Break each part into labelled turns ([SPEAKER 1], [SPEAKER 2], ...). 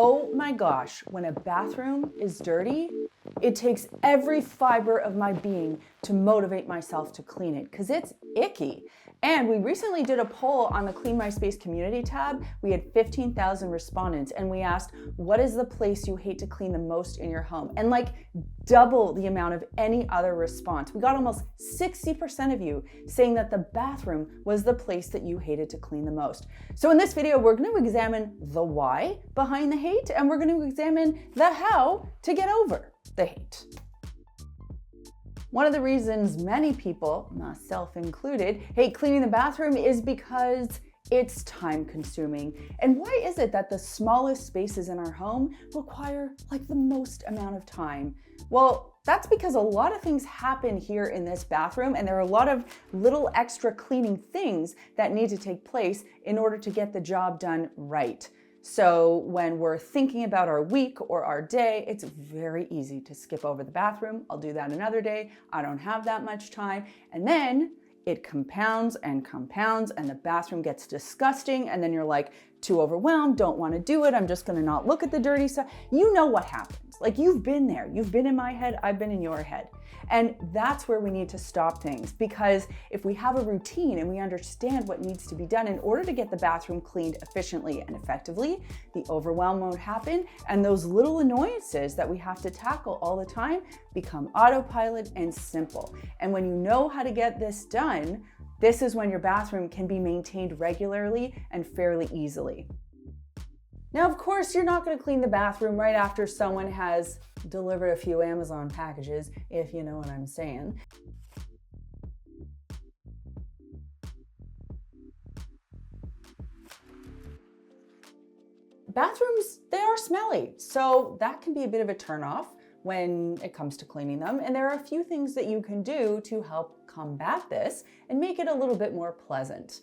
[SPEAKER 1] Oh my gosh, when a bathroom is dirty, it takes every fiber of my being to motivate myself to clean it because it's icky. And we recently did a poll on the Clean My Space community tab. We had 15,000 respondents and we asked, what is the place you hate to clean the most in your home? And like double the amount of any other response. We got almost 60% of you saying that the bathroom was the place that you hated to clean the most. So in this video, we're going to examine the why behind the hate, and we're going to examine the how to get over the hate. One of the reasons many people, myself included, hate cleaning the bathroom is because it's time consuming. And why is it that the smallest spaces in our home require like the most amount of time? Well, that's because a lot of things happen here in this bathroom, and there are a lot of little extra cleaning things that need to take place in order to get the job done right. So when we're thinking about our week or our day, it's very easy to skip over the bathroom. I'll do that another day. I don't have that much time. And then it compounds and compounds and the bathroom gets disgusting. And then you're like too overwhelmed, don't want to do it. I'm just going to not look at the dirty stuff. You know what happens. Like you've been there. You've been in my head. I've been in your head. And that's where we need to stop things, because if we have a routine and we understand what needs to be done in order to get the bathroom cleaned efficiently and effectively, the overwhelm won't happen. And those little annoyances that we have to tackle all the time become autopilot and simple. And when you know how to get this done, this is when your bathroom can be maintained regularly and fairly easily. Now, of course, you're not going to clean the bathroom right after someone has delivered a few Amazon packages, if you know what I'm saying. Bathrooms, they are smelly, so that can be a bit of a turnoff when it comes to cleaning them. And there are a few things that you can do to help combat this and make it a little bit more pleasant.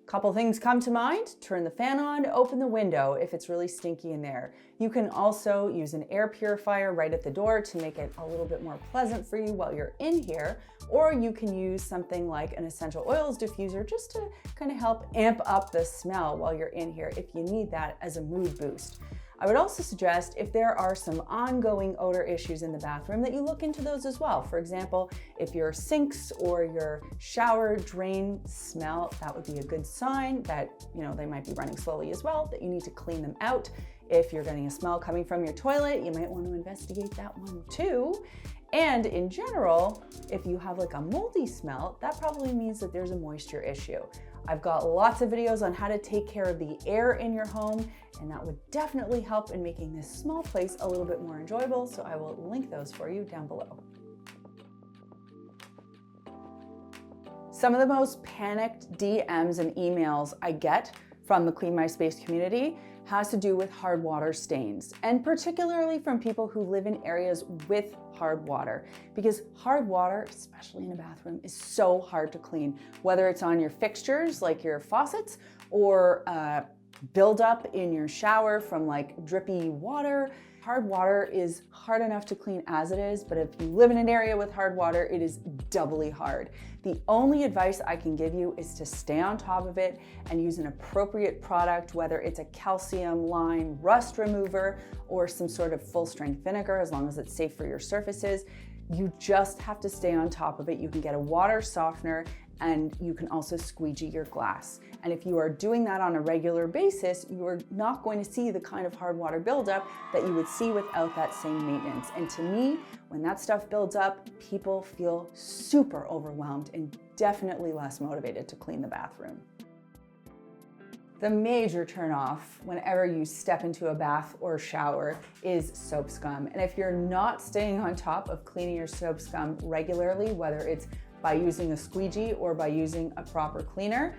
[SPEAKER 1] Couple things come to mind: turn the fan on, open the window if it's really stinky in there. You can also use an air purifier right at the door to make it a little bit more pleasant for you while you're in here, or you can use something like an essential oils diffuser just to kind of help amp up the smell while you're in here if you need that as a mood boost. I would also suggest, if there are some ongoing odor issues in the bathroom, that you look into those as well. For example, if your sinks or your shower drain smell, that would be a good sign that, they might be running slowly as well, that you need to clean them out. If you're getting a smell coming from your toilet, you might want to investigate that one too. And in general, if you have like a moldy smell, that probably means that there's a moisture issue. I've got lots of videos on how to take care of the air in your home, and that would definitely help in making this small place a little bit more enjoyable, so I will link those for you down below. Some of the most panicked DMs and emails I get from the Clean My Space community has to do with hard water stains, and particularly from people who live in areas with hard water, because hard water, especially in a bathroom, is so hard to clean, whether it's on your fixtures like your faucets or build up in your shower from like drippy water. Hard water is hard enough to clean as it is, but if you live in an area with hard water, it is doubly hard. The only advice I can give you is to stay on top of it and use an appropriate product, whether it's a calcium lime rust remover or some sort of full strength vinegar, as long as it's safe for your surfaces. You just have to stay on top of it. You can get a water softener, and you can also squeegee your glass. And if you are doing that on a regular basis, you are not going to see the kind of hard water buildup that you would see without that same maintenance. And to me, when that stuff builds up, people feel super overwhelmed and definitely less motivated to clean the bathroom. The major turnoff whenever you step into a bath or shower is soap scum. And if you're not staying on top of cleaning your soap scum regularly, whether it's by using a squeegee or by using a proper cleaner,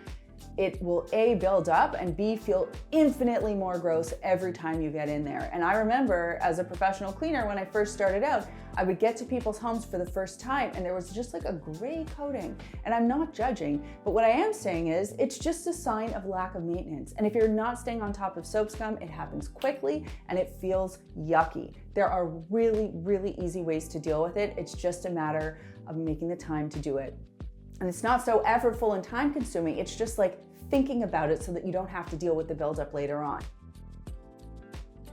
[SPEAKER 1] it will A, build up, and B, feel infinitely more gross every time you get in there. And I remember as a professional cleaner, when I first started out, I would get to people's homes for the first time and there was just like a gray coating. And I'm not judging, but what I am saying is it's just a sign of lack of maintenance. And if you're not staying on top of soap scum, it happens quickly and it feels yucky. There are really, really easy ways to deal with it. It's just a matter of making the time to do it. And it's not so effortful and time consuming. It's just like thinking about it so that you don't have to deal with the buildup later on.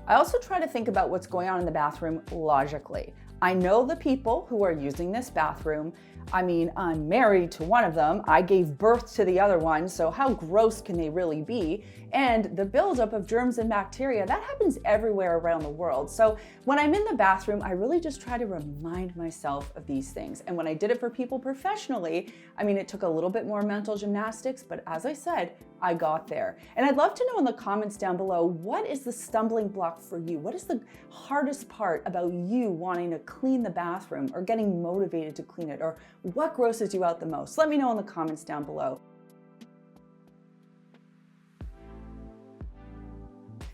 [SPEAKER 1] I also try to think about what's going on in the bathroom logically. I know the people who are using this bathroom. I mean, I'm married to one of them. I gave birth to the other one, so how gross can they really be? And the buildup of germs and bacteria, that happens everywhere around the world. So when I'm in the bathroom, I really just try to remind myself of these things. And when I did it for people professionally, I mean, it took a little bit more mental gymnastics, but as I said, I got there. And I'd love to know in the comments down below, what is the stumbling block for you? What is the hardest part about you wanting to clean the bathroom or getting motivated to clean it? Or what grosses you out the most? Let me know in the comments down below.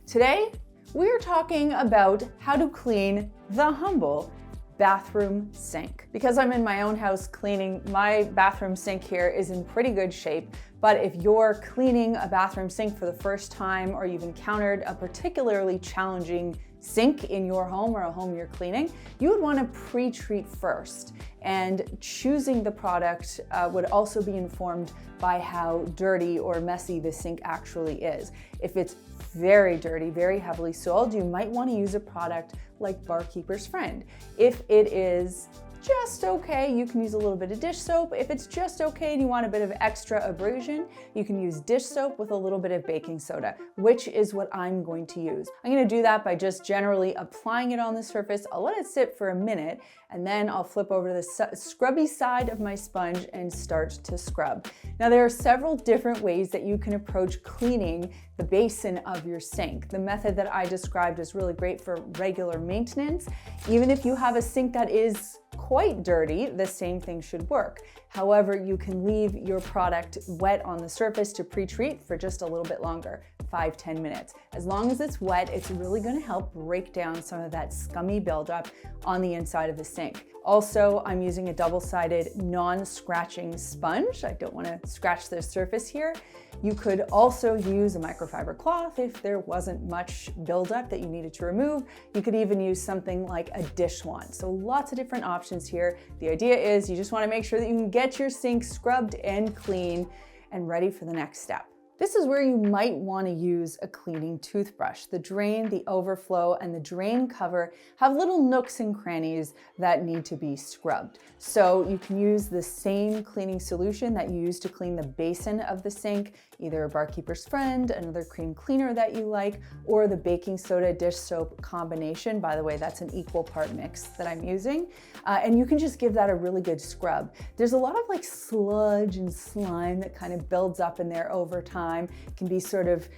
[SPEAKER 1] Today, we're talking about how to clean the humble bathroom sink. Because I'm in my own house cleaning, my bathroom sink here is in pretty good shape. But if you're cleaning a bathroom sink for the first time, or you've encountered a particularly challenging sink in your home or a home you're cleaning, you would want to pre-treat first. And choosing the product would also be informed by how dirty or messy the sink actually is. If it's very dirty, very heavily soiled, you might want to use a product like Barkeeper's Friend. If it is just okay, you can use a little bit of dish soap. If it's just okay and you want a bit of extra abrasion, you can use dish soap with a little bit of baking soda, which is what I'm going to use. I'm going to do that by just generally applying it on the surface. I'll let it sit for a minute, and then I'll flip over to the scrubby side of my sponge and start to scrub. Now, there are several different ways that you can approach cleaning the basin of your sink. The method that I described is really great for regular maintenance. Even if you have a sink that is quite dirty, the same thing should work. However, you can leave your product wet on the surface to pre-treat for just a little bit longer, 5-10 minutes. As long as it's wet, it's really going to help break down some of that scummy buildup on the inside of the sink. Also, I'm using a double-sided non-scratching sponge. I don't want to scratch the surface here. You could also use a microfiber cloth if there wasn't much buildup that you needed to remove. You could even use something like a dish wand. So lots of different options here. The idea is you just want to make sure that you can get your sink scrubbed and clean and ready for the next step. This is where you might want to use a cleaning toothbrush. The drain, the overflow, and the drain cover have little nooks and crannies that need to be scrubbed. So you can use the same cleaning solution that you use to clean the basin of the sink, either a Barkeeper's Friend, another cream cleaner that you like, or the baking soda dish soap combination. By the way, that's an equal part mix that I'm using. And you can just give that a really good scrub. There's a lot of like sludge and slime that kind of builds up in there over time. It can be sort of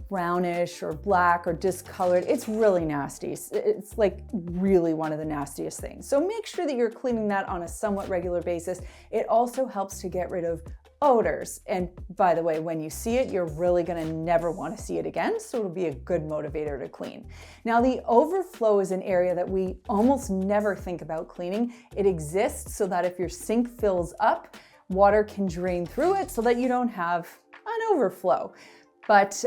[SPEAKER 1] brownish or black or discolored. It's really nasty. It's like really one of the nastiest things. So make sure that you're cleaning that on a somewhat regular basis. It also helps to get rid of odors. And by the way, when you see it, you're really gonna never wanna see it again. So it'll be a good motivator to clean. Now, the overflow is an area that we almost never think about cleaning. It exists so that if your sink fills up, water can drain through it so that you don't have an overflow. But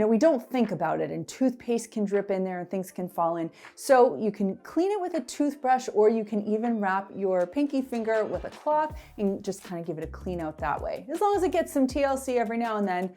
[SPEAKER 1] we don't think about it, and toothpaste can drip in there and things can fall in. So you can clean it with a toothbrush, or you can even wrap your pinky finger with a cloth and just kind of give it a clean out that way. As long as it gets some TLC every now and then,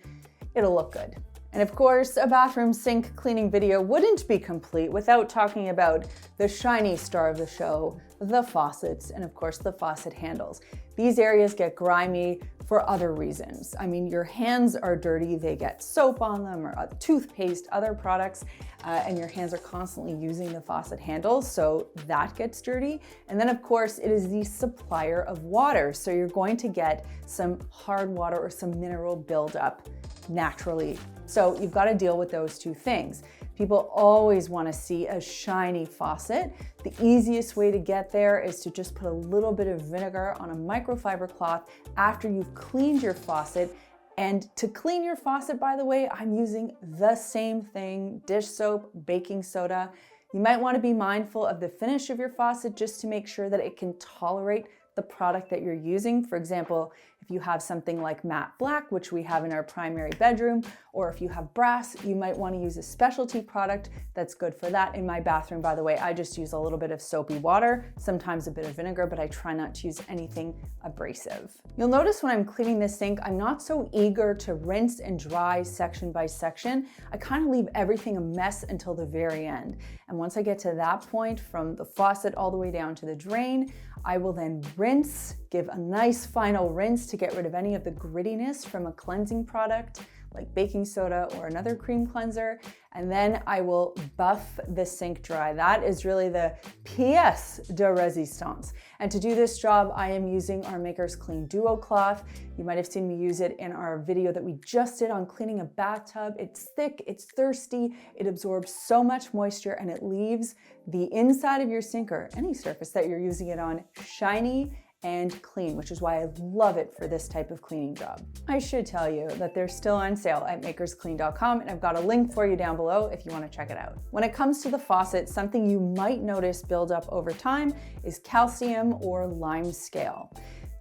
[SPEAKER 1] it'll look good. And of course, a bathroom sink cleaning video wouldn't be complete without talking about the shiny star of the show, the faucets, and of course the faucet handles. These areas get grimy for other reasons. I mean, your hands are dirty, they get soap on them or toothpaste, other products, and your hands are constantly using the faucet handles, so that gets dirty. And then of course, it is the supplier of water. So you're going to get some hard water or some mineral buildup naturally. So you've got to deal with those two things. People always want to see a shiny faucet. The easiest way to get there is to just put a little bit of vinegar on a microfiber cloth after you've cleaned your faucet. And to clean your faucet, by the way, I'm using the same thing, dish soap, baking soda. You might want to be mindful of the finish of your faucet just to make sure that it can tolerate the product that you're using. For example, if If you have something like matte black, which we have in our primary bedroom, or if you have brass, you might want to use a specialty product that's good for that. In my bathroom, by the way, I just use a little bit of soapy water, sometimes a bit of vinegar, but I try not to use anything abrasive. You'll notice when I'm cleaning this sink, I'm not so eager to rinse and dry section by section. I kind of leave everything a mess until the very end. And once I get to that point, from the faucet all the way down to the drain, I will then rinse, give a nice final rinse to get rid of any of the grittiness from a cleansing product like baking soda or another cream cleanser, and then I will buff the sink dry. That is really the pièce de résistance. And to do this job, I am using our Maker's Clean Duo cloth. You might have seen me use it in our video that we just did on cleaning a bathtub. It's thick, it's thirsty, it absorbs so much moisture, and it leaves the inside of your sink or any surface that you're using it on shiny and clean, which is why I love it for this type of cleaning job. I should tell you that they're still on sale at makersclean.com, and I've got a link for you down below if you want to check it out. When it comes to the faucet, something you might notice build up over time is calcium or lime scale.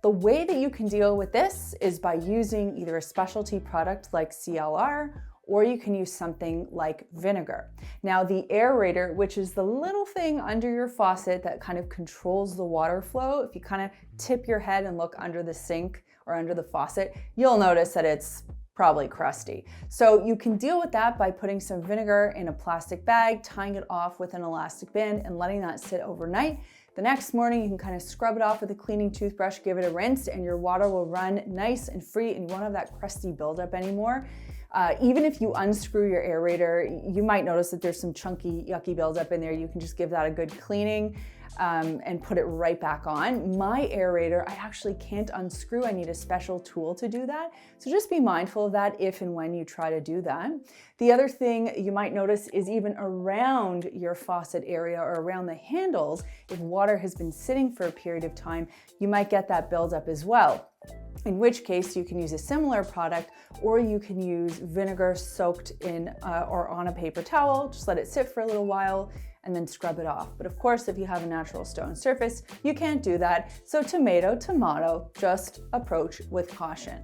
[SPEAKER 1] The way that you can deal with this is by using either a specialty product like CLR, or you can use something like vinegar. Now, the aerator, which is the little thing under your faucet that kind of controls the water flow, if you kind of tip your head and look under the sink or under the faucet, you'll notice that it's probably crusty. So you can deal with that by putting some vinegar in a plastic bag, tying it off with an elastic band, and letting that sit overnight. The next morning, you can kind of scrub it off with a cleaning toothbrush, give it a rinse, and your water will run nice and free, and you won't have that crusty buildup anymore. Even if you unscrew your aerator, you might notice that there's some chunky, yucky buildup in there. You can just give that a good cleaning and put it right back on. My aerator, I actually can't unscrew. I need a special tool to do that. So just be mindful of that if and when you try to do that. The other thing you might notice is even around your faucet area or around the handles, if water has been sitting for a period of time, you might get that buildup as well. In which case you can use a similar product, or you can use vinegar soaked in or on a paper towel. Just let it sit for a little while and then scrub it off. But of course, if you have a natural stone surface, you can't do that. So tomato, tomato, just approach with caution.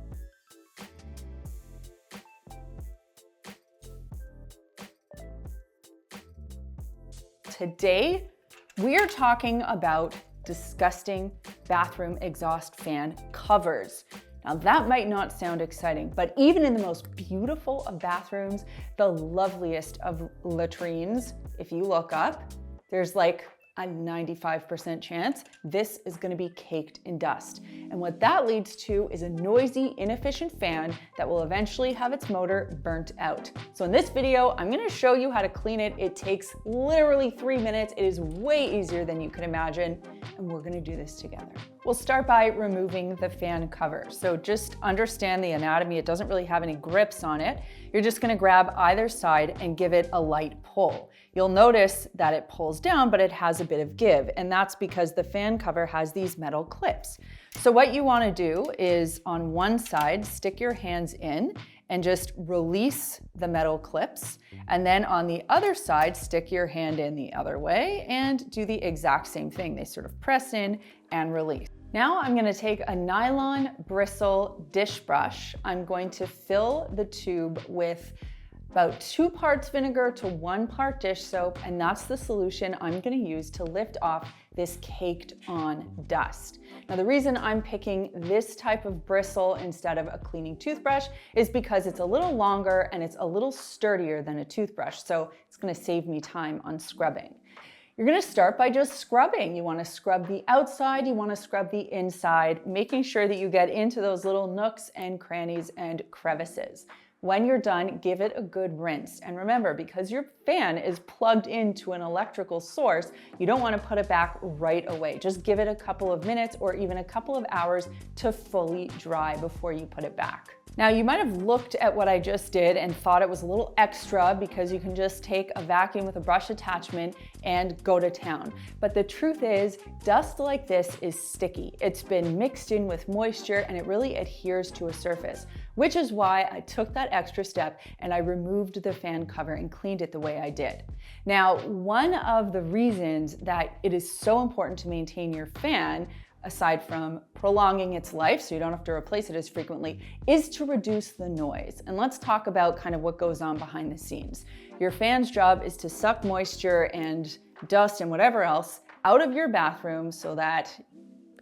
[SPEAKER 1] Today, we are talking about disgusting bathroom exhaust fan covers. Now that might not sound exciting, but even in the most beautiful of bathrooms, the loveliest of latrines, if you look up, there's like a 95% chance this is going to be caked in dust. And what that leads to is a noisy, inefficient fan that will eventually have its motor burnt out. So in this video, I'm going to show you how to clean it. It takes literally 3 minutes. It is way easier than you can imagine, and we're going to do this together. We'll start by removing the fan cover. So just understand the anatomy. It doesn't really have any grips on it. You're just going to grab either side and give it a light pull. You'll notice that it pulls down, but it has a bit of give, and that's because the fan cover has these metal clips. So what you want to do is on one side, stick your hands in and just release the metal clips. And then on the other side, stick your hand in the other way and do the exact same thing. They sort of press in and release. Now I'm going to take a nylon bristle dish brush. I'm going to fill the tube with about 2 parts vinegar to 1 part dish soap, and that's the solution I'm going to use to lift off this caked on dust. Now the reason I'm picking this type of bristle instead of a cleaning toothbrush is because it's a little longer and it's a little sturdier than a toothbrush, so it's going to save me time on scrubbing. You're going to start by just scrubbing. You want to scrub the outside, you want to scrub the inside, making sure that you get into those little nooks and crannies and crevices. When you're done, give it a good rinse. And remember, because your fan is plugged into an electrical source, you don't want to put it back right away. Just give it a couple of minutes or even a couple of hours to fully dry before you put it back. Now, you might have looked at what I just did and thought it was a little extra because you can just take a vacuum with a brush attachment and go to town. But the truth is, dust like this is sticky. It's been mixed in with moisture and it really adheres to a surface, which is why I took that extra step and I removed the fan cover and cleaned it the way I did. Now, one of the reasons that it is so important to maintain your fan aside from prolonging its life so you don't have to replace it as frequently, is to reduce the noise. And let's talk about kind of what goes on behind the scenes. Your fan's job is to suck moisture and dust and whatever else out of your bathroom so that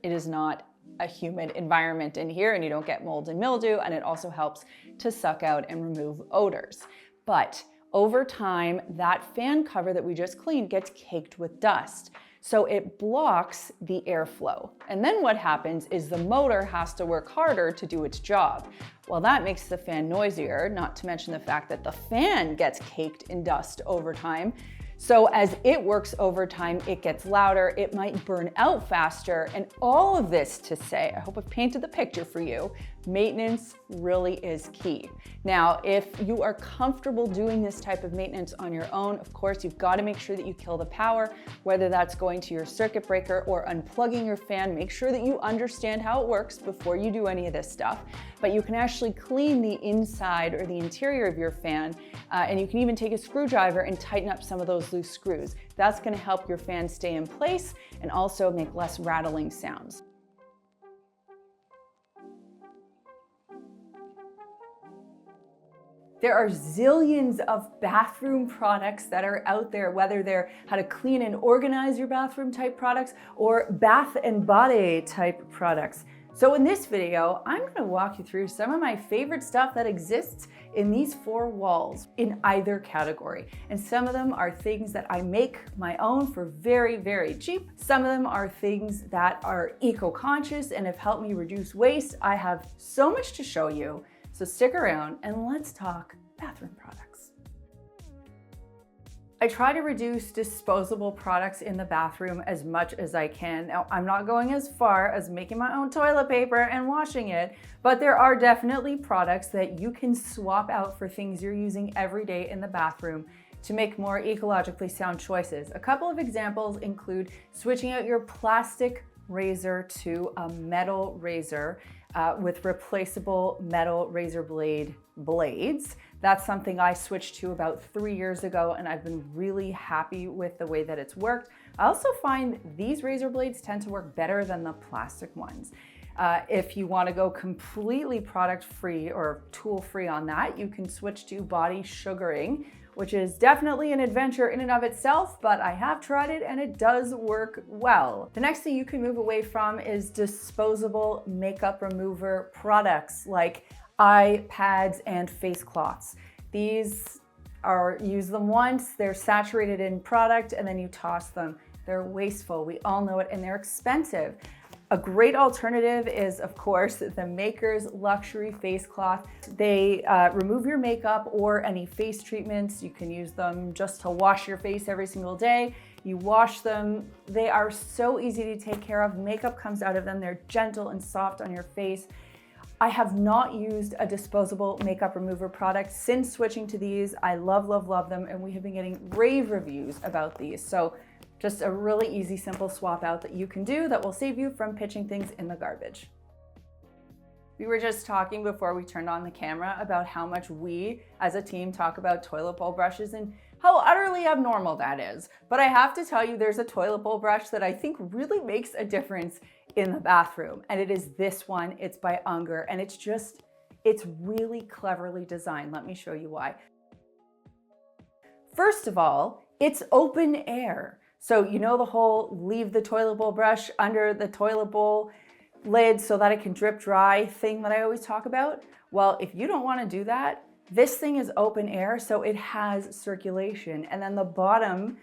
[SPEAKER 1] it is not a humid environment in here and you don't get mold and mildew, and it also helps to suck out and remove odors. But over time, that fan cover that we just cleaned gets caked with dust. So it blocks the airflow. And then what happens is the motor has to work harder to do its job. Well, that makes the fan noisier, not to mention the fact that the fan gets caked in dust over time. So as it works over time, it gets louder, it might burn out faster, and all of this to say, I hope I've painted the picture for you, maintenance really is key. Now, if you are comfortable doing this type of maintenance on your own, of course, you've got to make sure that you kill the power, whether that's going to your circuit breaker or unplugging your fan. Make sure that you understand how it works before you do any of this stuff. But you can actually clean the inside or the interior of your fan, and you can even take a screwdriver and tighten up some of those loose screws. That's going to help your fan stay in place and also make less rattling sounds. There are zillions of bathroom products that are out there, whether they're how to clean and organize your bathroom type products or bath and body type products. So in this video, I'm going to walk you through some of my favorite stuff that exists in these four walls in either category. And some of them are things that I make my own for very, very cheap. Some of them are things that are eco-conscious and have helped me reduce waste. I have so much to show you. So stick around and let's talk bathroom products. I try to reduce disposable products in the bathroom as much as I can. Now, I'm not going as far as making my own toilet paper and washing it, but there are definitely products that you can swap out for things you're using every day in the bathroom to make more ecologically sound choices. A couple of examples include switching out your plastic razor to a metal razor with replaceable metal razor blades. That's something I switched to about 3 years ago, and I've been really happy with the way that it's worked. I also find these razor blades tend to work better than the plastic ones. If you want to go completely product-free or tool-free on that, you can switch to body sugaring, which is definitely an adventure in and of itself, but I have tried it and it does work well. The next thing you can move away from is disposable makeup remover products like eye pads and face cloths. These use them once, they're saturated in product, and then you toss them. They're wasteful, we all know it, and they're expensive. A great alternative is, of course, the Maker's Luxury Face Cloth. They remove your makeup or any face treatments. You can use them just to wash your face every single day. You wash them. They are so easy to take care of. Makeup comes out of them. They're gentle and soft on your face. I have not used a disposable makeup remover product since switching to these. I love, love, love them, and we have been getting rave reviews about these. So just a really easy, simple swap out that you can do that will save you from pitching things in the garbage. We were just talking before we turned on the camera about how much we as a team talk about toilet bowl brushes and how utterly abnormal that is. But I have to tell you, there's a toilet bowl brush that I think really makes a difference in the bathroom. And it is this one. It's by Unger, and it's really cleverly designed. Let me show you why. First of all, it's open air. So you know the whole leave the toilet bowl brush under the toilet bowl lid so that it can drip dry thing that I always talk about? Well, if you don't want to do that, this thing is open air, so it has circulation. And then the bottom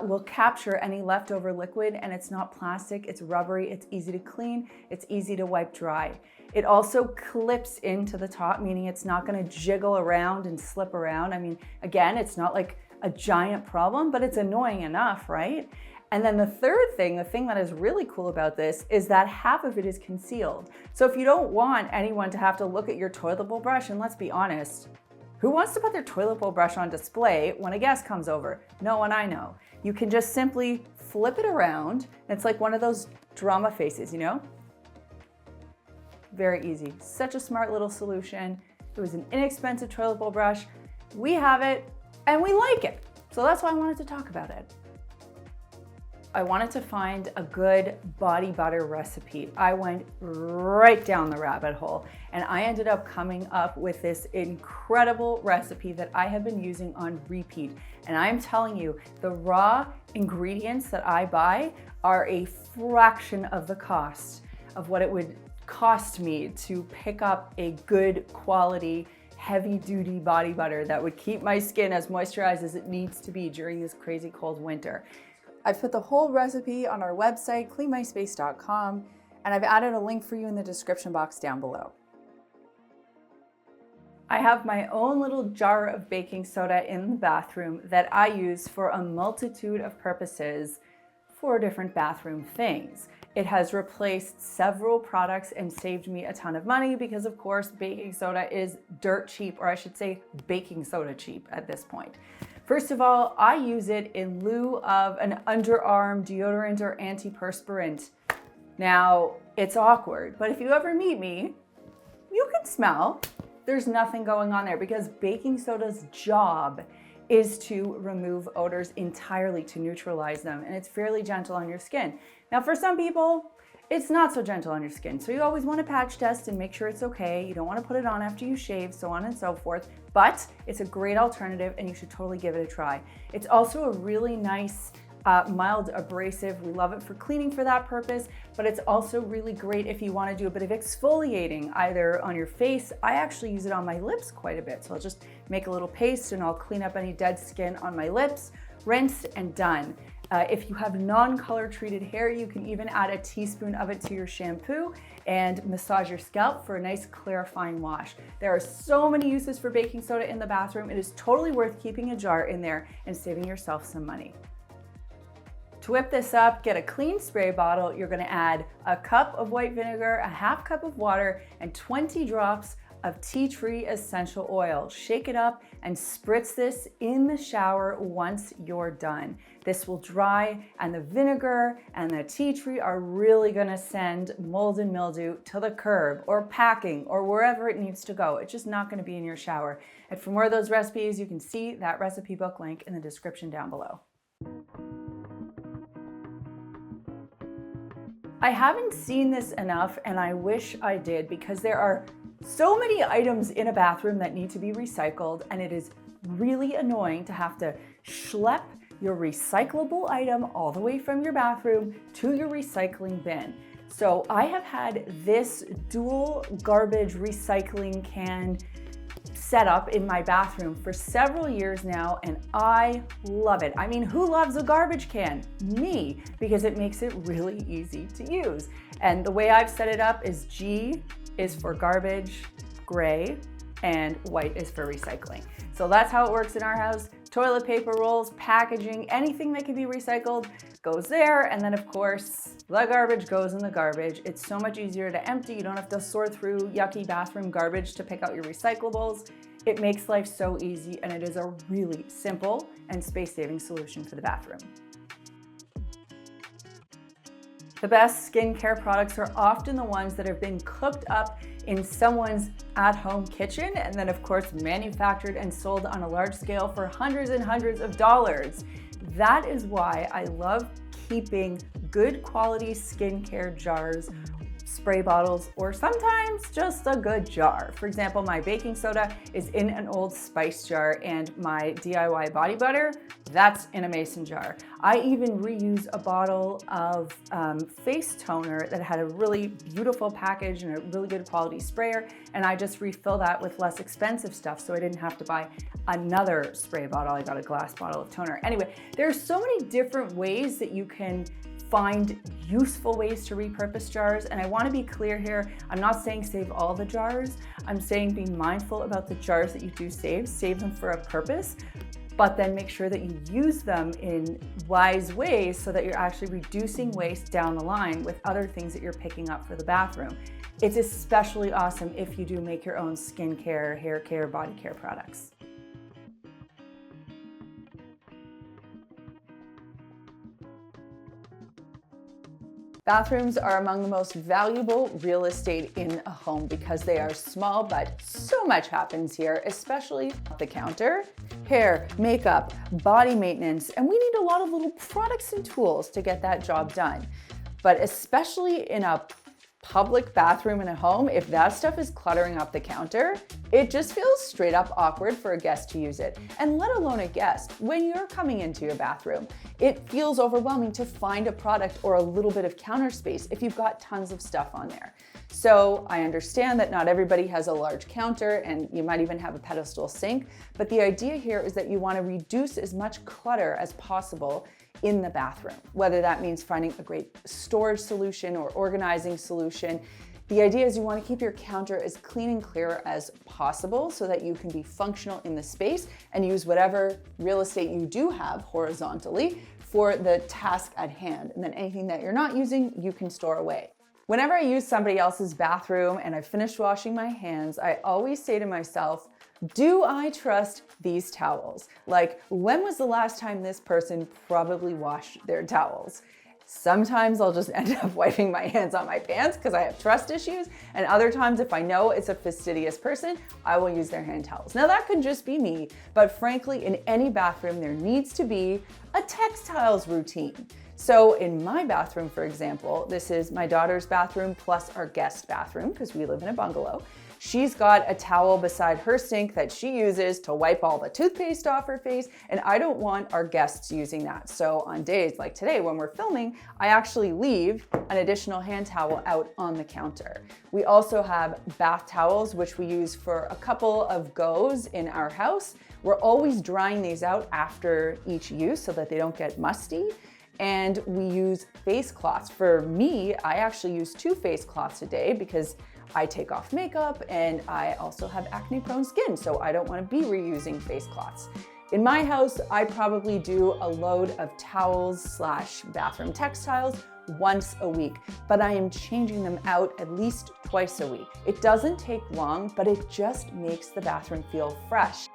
[SPEAKER 1] will capture any leftover liquid, and it's not plastic, it's rubbery, it's easy to clean, it's easy to wipe dry. It also clips into the top, meaning it's not going to jiggle around and slip around. I mean, again, it's not like a giant problem, but it's annoying enough, right? And then the third thing, the thing that is really cool about this is that half of it is concealed. So if you don't want anyone to have to look at your toilet bowl brush, and let's be honest, who wants to put their toilet bowl brush on display when a guest comes over? No one I know. You can just simply flip it around. It's like one of those drama faces, you know? Very easy. Such a smart little solution. It was an inexpensive toilet bowl brush. We have it and we like it. So that's why I wanted to talk about it. I wanted to find a good body butter recipe. I went right down the rabbit hole and I ended up coming up with this incredible recipe that I have been using on repeat. And I'm telling you, the raw ingredients that I buy are a fraction of the cost of what it would cost me to pick up a good quality, heavy-duty body butter that would keep my skin as moisturized as it needs to be during this crazy cold winter. I've put the whole recipe on our website, cleanmyspace.com, and I've added a link for you in the description box down below. I have my own little jar of baking soda in the bathroom that I use for a multitude of purposes for different bathroom things. It has replaced several products and saved me a ton of money because, of course, baking soda is dirt cheap, or I should say baking soda cheap at this point. First of all, I use it in lieu of an underarm deodorant or antiperspirant. Now, it's awkward, but if you ever meet me, you can smell. There's nothing going on there because baking soda's job is to remove odors entirely, to neutralize them, and it's fairly gentle on your skin. Now, for some people, it's not so gentle on your skin, so you always want to patch test and make sure it's okay. You don't want to put it on after you shave, so on and so forth, but it's a great alternative and you should totally give it a try. It's also a really nice, mild abrasive. We love it for cleaning for that purpose, but it's also really great if you want to do a bit of exfoliating either on your face. I actually use it on my lips quite a bit, so I'll just make a little paste and I'll clean up any dead skin on my lips, rinse, and done. If you have non-color treated hair, you can even add a teaspoon of it to your shampoo and massage your scalp for a nice clarifying wash. There are so many uses for baking soda in the bathroom. It is totally worth keeping a jar in there and saving yourself some money. To whip this up, get a clean spray bottle. You're gonna add a cup of white vinegar, a half cup of water, and 20 drops of tea tree essential oil. Shake it up and spritz this in the shower once you're done. This will dry, and the vinegar and the tea tree are really gonna send mold and mildew to the curb or packing or wherever it needs to go. It's just not gonna be in your shower. And for more of those recipes, you can see that recipe book link in the description down below. I haven't seen this enough, and I wish I did, because there are so many items in a bathroom that need to be recycled, and it is really annoying to have to schlep your recyclable item all the way from your bathroom to your recycling bin. So I have had this dual garbage recycling can set up in my bathroom for several years now, and I love it. I mean, who loves a garbage can? Me, because it makes it really easy to use. And the way I've set it up is G is for garbage, gray, and white is for recycling. So that's how it works in our house. Toilet paper rolls, packaging, anything that can be recycled goes there. And then of course, the garbage goes in the garbage. It's so much easier to empty. You don't have to sort through yucky bathroom garbage to pick out your recyclables. It makes life so easy, and it is a really simple and space-saving solution for the bathroom. The best skincare products are often the ones that have been cooked up in someone's at-home kitchen and then of course manufactured and sold on a large scale for hundreds and hundreds of dollars. That is why I love keeping good quality skincare jars, spray bottles, or sometimes just a good jar. For example, my baking soda is in an Old Spice jar, and my DIY body butter, that's in a mason jar. I even reuse a bottle of face toner that had a really beautiful package and a really good quality sprayer, and I just refill that with less expensive stuff, so I didn't have to buy another spray bottle. I got a glass bottle of toner. Anyway, there's so many different ways that you can find useful ways to repurpose jars. And I want to be clear here, I'm not saying save all the jars. I'm saying be mindful about the jars that you do save them for a purpose, but then make sure that you use them in wise ways so that you're actually reducing waste down the line with other things that you're picking up for the bathroom. It's especially awesome if you do make your own skincare, hair care, body care products. Bathrooms are among the most valuable real estate in a home because they are small, but so much happens here, especially the counter, hair, makeup, body maintenance, and we need a lot of little products and tools to get that job done. But especially in a public bathroom in a home, if that stuff is cluttering up the counter, it just feels straight up awkward for a guest to use it. And let alone a guest, when you're coming into your bathroom, it feels overwhelming to find a product or a little bit of counter space if you've got tons of stuff on there. So I understand that not everybody has a large counter and you might even have a pedestal sink, but the idea here is that you want to reduce as much clutter as possible in the bathroom, whether that means finding a great storage solution or organizing solution. The idea is you want to keep your counter as clean and clear as possible so that you can be functional in the space and use whatever real estate you do have horizontally for the task at hand. And then anything that you're not using, you can store away. Whenever I use somebody else's bathroom and I've finished washing my hands, I always say to myself, do I trust these towels? Like, when was the last time this person probably washed their towels? Sometimes I'll just end up wiping my hands on my pants because I have trust issues. And other times, if I know it's a fastidious person, I will use their hand towels. Now that could just be me, but frankly, in any bathroom, there needs to be a textiles routine. So in my bathroom, for example, this is my daughter's bathroom plus our guest bathroom because we live in a bungalow. She's got a towel beside her sink that she uses to wipe all the toothpaste off her face, and I don't want our guests using that. So on days like today when we're filming, I actually leave an additional hand towel out on the counter. We also have bath towels, which we use for a couple of goes in our house. We're always drying these out after each use so that they don't get musty. And we use face cloths. For me, I actually use 2 face cloths a day because I take off makeup and I also have acne prone skin, so I don't want to be reusing face cloths. In my house, I probably do a load of towels / bathroom textiles once a week, but I am changing them out at least twice a week. It doesn't take long, but it just makes the bathroom feel fresh.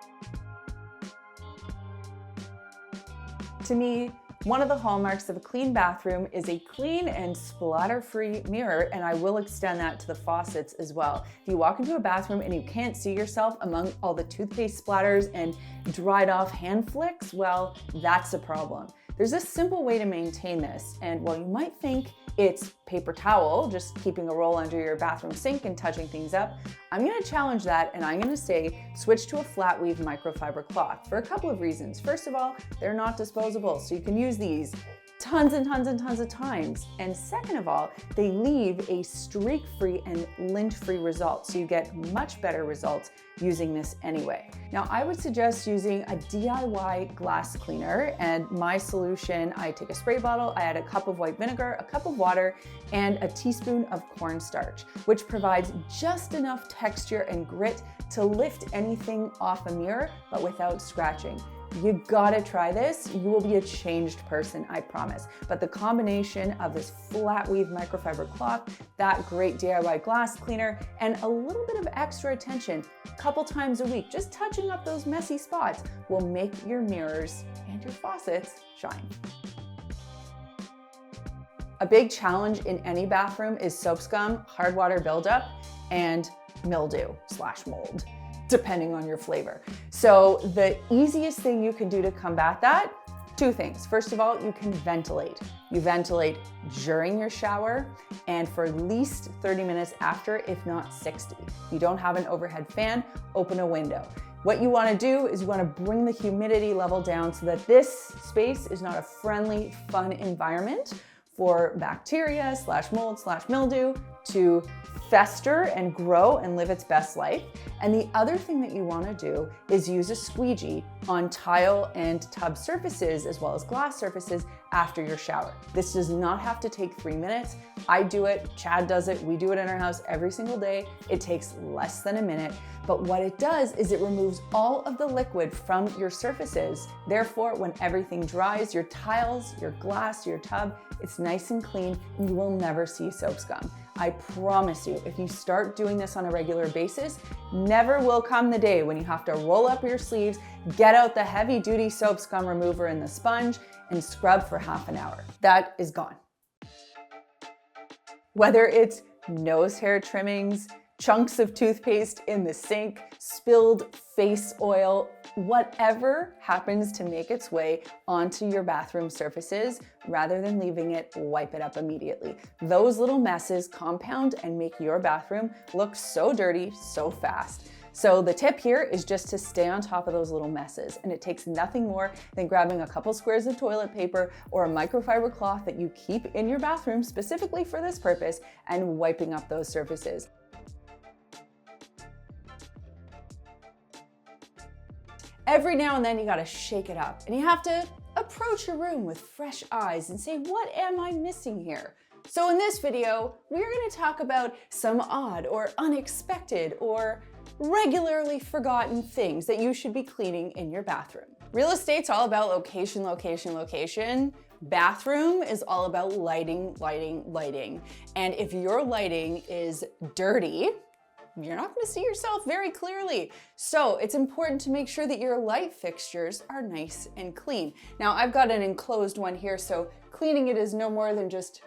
[SPEAKER 1] To me, one of the hallmarks of a clean bathroom is a clean and splatter-free mirror, and I will extend that to the faucets as well. If you walk into a bathroom and you can't see yourself among all the toothpaste splatters and dried off hand flicks, well, that's a problem. There's a simple way to maintain this, and while you might think it's paper towel, just keeping a roll under your bathroom sink and touching things up, I'm gonna challenge that and I'm gonna say switch to a flat weave microfiber cloth for a couple of reasons. First of all, they're not disposable, so you can use these tons and tons and tons of times. And second of all, they leave a streak-free and lint-free result, so you get much better results using this anyway. Now, I would suggest using a DIY glass cleaner, and my solution, I take a spray bottle, I add a cup of white vinegar, a cup of water, and a teaspoon of cornstarch, which provides just enough texture and grit to lift anything off a mirror, but without scratching. You gotta try this. You will be a changed person, I promise. But the combination of this flat weave microfiber cloth, that great DIY glass cleaner, and a little bit of extra attention a couple times a week, just touching up those messy spots, will make your mirrors and your faucets shine. A big challenge in any bathroom is soap scum, hard water buildup, and mildew / mold, depending on your flavor. So the easiest thing you can do to combat that, 2 things. First of all, you can ventilate. You ventilate during your shower and for at least 30 minutes after, if not 60. If you don't have an overhead fan, open a window. What you want to do is you want to bring the humidity level down so that this space is not a friendly, fun environment for bacteria / mold / mildew to fester and grow and live its best life. And the other thing that you want to do is use a squeegee on tile and tub surfaces as well as glass surfaces after your shower. This does not have to take 3 minutes. I do it, Chad does it, we do it in our house every single day. It takes less than a minute, but what it does is it removes all of the liquid from your surfaces. Therefore, when everything dries, your tiles, your glass, your tub, it's nice and clean and you will never see soap scum. I promise you, if you start doing this on a regular basis, never will come the day when you have to roll up your sleeves, get out the heavy-duty soap scum remover and the sponge, and scrub for half an hour. That is gone. Whether it's nose hair trimmings, chunks of toothpaste in the sink, spilled face oil, whatever happens to make its way onto your bathroom surfaces, rather than leaving it, wipe it up immediately. Those little messes compound and make your bathroom look so dirty so fast. So the tip here is just to stay on top of those little messes, and it takes nothing more than grabbing a couple squares of toilet paper or a microfiber cloth that you keep in your bathroom specifically for this purpose and wiping up those surfaces. Every now and then you gotta shake it up, and you have to approach your room with fresh eyes and say, what am I missing here? So in this video, we're gonna talk about some odd or unexpected or regularly forgotten things that you should be cleaning in your bathroom. Real estate's all about location, location, location. Bathroom is all about lighting, lighting, lighting. And if your lighting is dirty, you're not going to see yourself very clearly. So it's important to make sure that your light fixtures are nice and clean. Now I've got an enclosed one here, so cleaning it is no more than just,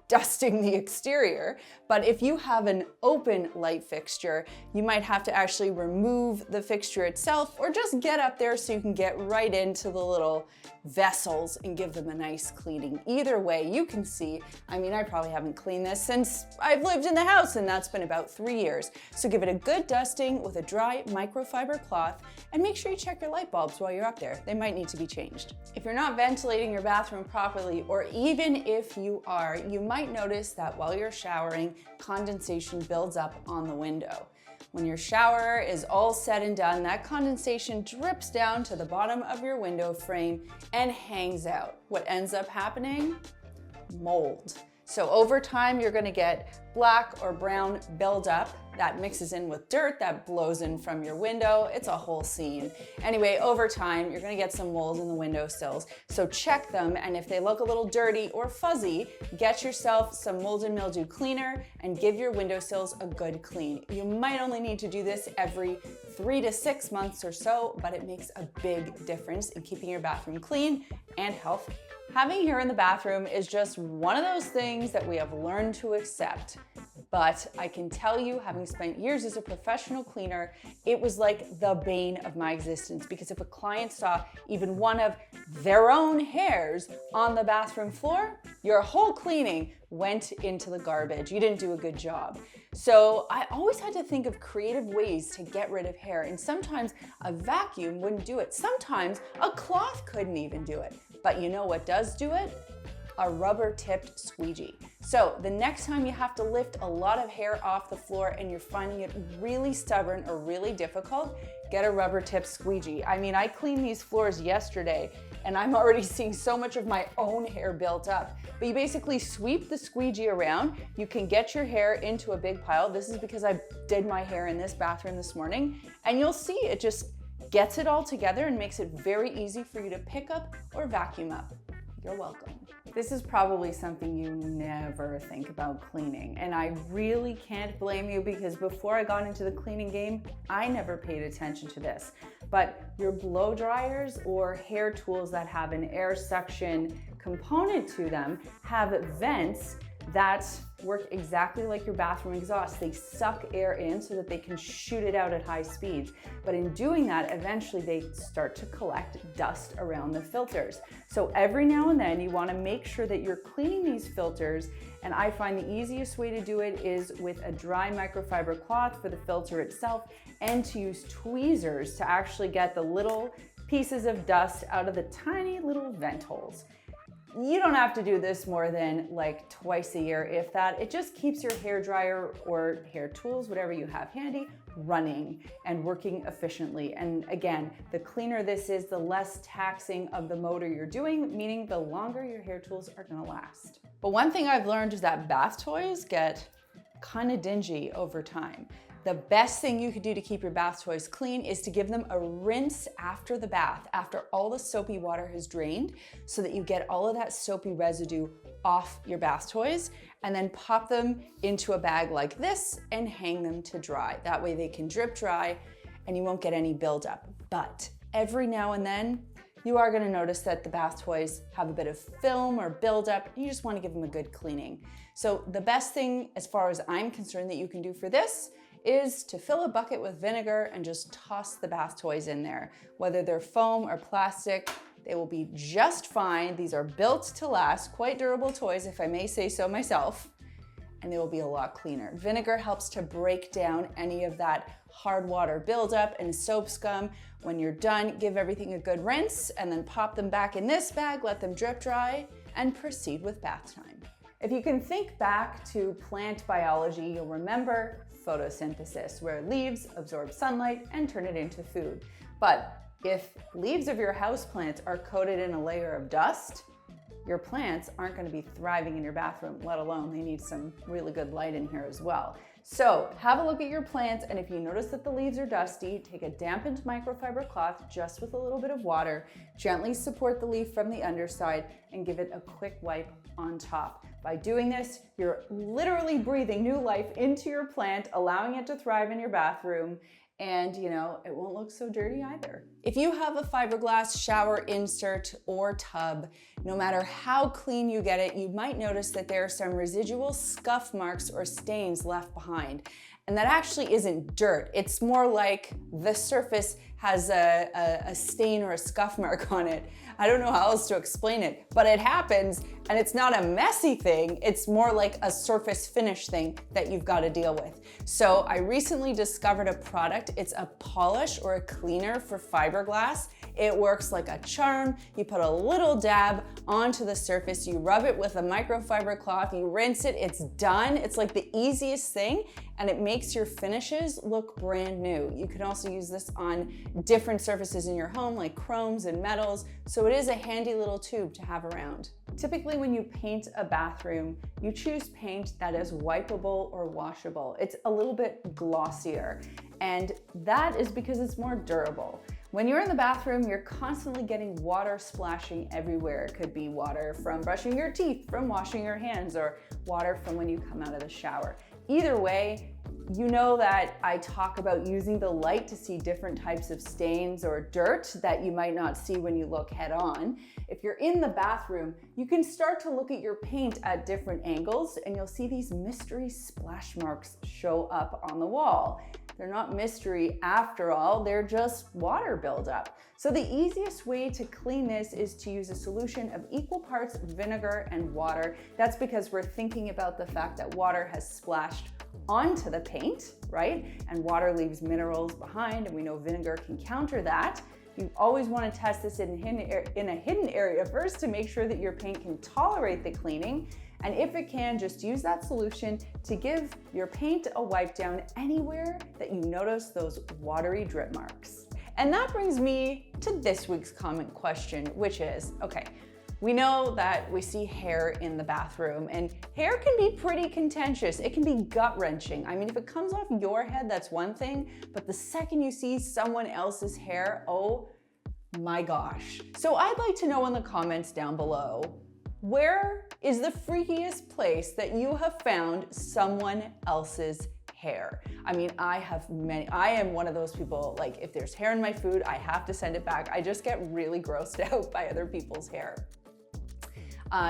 [SPEAKER 1] dusting the exterior. But if you have an open light fixture, you might have to actually remove the fixture itself or just get up there so you can get right into the little vessels and give them a nice cleaning. Either way, you can see, I mean, I probably haven't cleaned this since I've lived in the house, and that's been about 3 years. So give it a good dusting with a dry microfiber cloth, and make sure you check your light bulbs while you're up there. They might need to be changed. If you're not ventilating your bathroom properly, or even if you are, you might notice that while you're showering, condensation builds up on the window. When your shower is all said and done, that condensation drips down to the bottom of your window frame and hangs out. What ends up happening? Mold. So over time, you're gonna get black or brown buildup that mixes in with dirt that blows in from your window. It's a whole scene. Anyway, over time, you're gonna get some mold in the windowsills. So check them, and if they look a little dirty or fuzzy, get yourself some mold and mildew cleaner and give your windowsills a good clean. You might only need to do this every 3 to 6 months or so, but it makes a big difference in keeping your bathroom clean and healthy. Having hair in the bathroom is just one of those things that we have learned to accept. But I can tell you, having spent years as a professional cleaner, it was like the bane of my existence, because if a client saw even one of their own hairs on the bathroom floor, your whole cleaning went into the garbage. You didn't do a good job. So I always had to think of creative ways to get rid of hair, and sometimes a vacuum wouldn't do it. Sometimes a cloth couldn't even do it. But you know what does do it? A rubber-tipped squeegee. So the next time you have to lift a lot of hair off the floor and you're finding it really stubborn or really difficult, get a rubber-tipped squeegee. I mean, I cleaned these floors yesterday and I'm already seeing so much of my own hair built up. But you basically sweep the squeegee around. You can get your hair into a big pile. This is because I did my hair in this bathroom this morning, and you'll see it just gets it all together and makes it very easy for you to pick up or vacuum up. You're welcome. This is probably something you never think about cleaning, and I really can't blame you, because before I got into the cleaning game, I never paid attention to this. But your blow dryers or hair tools that have an air suction component to them have vents that work exactly like your bathroom exhaust. They suck air in so that they can shoot it out at high speeds. But in doing that, eventually they start to collect dust around the filters. So every now and then you want to make sure that you're cleaning these filters, and I find the easiest way to do it is with a dry microfiber cloth for the filter itself, and to use tweezers to actually get the little pieces of dust out of the tiny little vent holes. You don't have to do this more than like twice a year, if that. It just keeps your hair dryer or hair tools, whatever you have handy, running and working efficiently. And again, the cleaner this is, the less taxing of the motor you're doing, meaning the longer your hair tools are gonna last. But one thing I've learned is that bath toys get kind of dingy over time. The best thing you could do to keep your bath toys clean is to give them a rinse after the bath, after all the soapy water has drained, so that you get all of that soapy residue off your bath toys, and then pop them into a bag like this and hang them to dry. That way they can drip dry and you won't get any buildup. But every now and then, you are gonna notice that the bath toys have a bit of film or buildup. You just wanna give them a good cleaning. So the best thing, as far as I'm concerned, that you can do for this is to fill a bucket with vinegar and just toss the bath toys in there. Whether they're foam or plastic, they will be just fine. These are built to last, quite durable toys, if I may say so myself, and they will be a lot cleaner. Vinegar helps to break down any of that hard water buildup and soap scum. When you're done, give everything a good rinse and then pop them back in this bag, let them drip dry, and proceed with bath time. If you can think back to plant biology, you'll remember photosynthesis, where leaves absorb sunlight and turn it into food. But if leaves of your houseplants are coated in a layer of dust, your plants aren't going to be thriving in your bathroom, let alone they need some really good light in here as well. So have a look at your plants, and if you notice that the leaves are dusty, take a dampened microfiber cloth just with a little bit of water, gently support the leaf from the underside, and give it a quick wipe on top. By doing this, you're literally breathing new life into your plant, allowing it to thrive in your bathroom, and it won't look so dirty either. If you have a fiberglass shower insert or tub, no matter how clean you get it, you might notice that there are some residual scuff marks or stains left behind. And that actually isn't dirt. It's more like the surface has a stain or a scuff mark on it. I don't know how else to explain it, but it happens, and it's not a messy thing. It's more like a surface finish thing that you've got to deal with. So I recently discovered a product. It's a polish or a cleaner for fiberglass. It works like a charm. You put a little dab onto the surface, you rub it with a microfiber cloth, you rinse it, it's done. It's like the easiest thing, and it makes your finishes look brand new. You can also use this on different surfaces in your home, like chromes and metals, so it is a handy little tube to have around. Typically, when you paint a bathroom, you choose paint that is wipeable or washable. It's a little bit glossier, and that is because it's more durable. When you're in the bathroom, you're constantly getting water splashing everywhere. It could be water from brushing your teeth, from washing your hands, or water from when you come out of the shower. Either way, you know that I talk about using the light to see different types of stains or dirt that you might not see when you look head on. If you're in the bathroom, you can start to look at your paint at different angles, and you'll see these mystery splash marks show up on the wall. They're not mystery after all, they're just water buildup. So the easiest way to clean this is to use a solution of equal parts vinegar and water. That's because we're thinking about the fact that water has splashed onto the paint, right? And water leaves minerals behind, and we know vinegar can counter that. You always want to test this in a hidden area first to make sure that your paint can tolerate the cleaning. And if it can, just use that solution to give your paint a wipe down anywhere that you notice those watery drip marks. And that brings me to this week's comment question, which is, okay, we know that we see hair in the bathroom, and hair can be pretty contentious. It can be gut-wrenching. I mean, if it comes off your head, that's one thing, but the second you see someone else's hair, oh my gosh. So I'd like to know in the comments down below, where is the freakiest place that you have found someone else's hair? I mean, I am one of those people, like if there's hair in my food, I have to send it back. I just get really grossed out by other people's hair.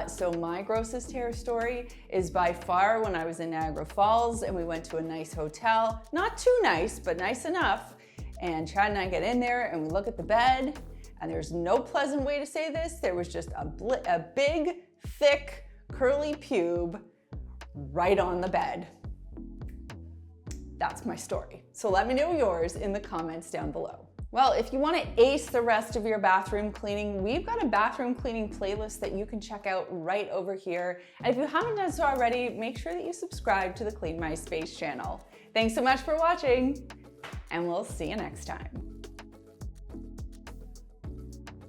[SPEAKER 1] So my grossest hair story is by far when I was in Niagara Falls and we went to a nice hotel. Not too nice, but nice enough. And Chad and I get in there and we look at the bed, and there's no pleasant way to say this. There was just a big, thick, curly pube right on the bed. That's my story. So let me know yours in the comments down below. Well, if you want to ace the rest of your bathroom cleaning, we've got a bathroom cleaning playlist that you can check out right over here. And if you haven't done so already, make sure that you subscribe to the Clean My Space channel. Thanks so much for watching, and we'll see you next time.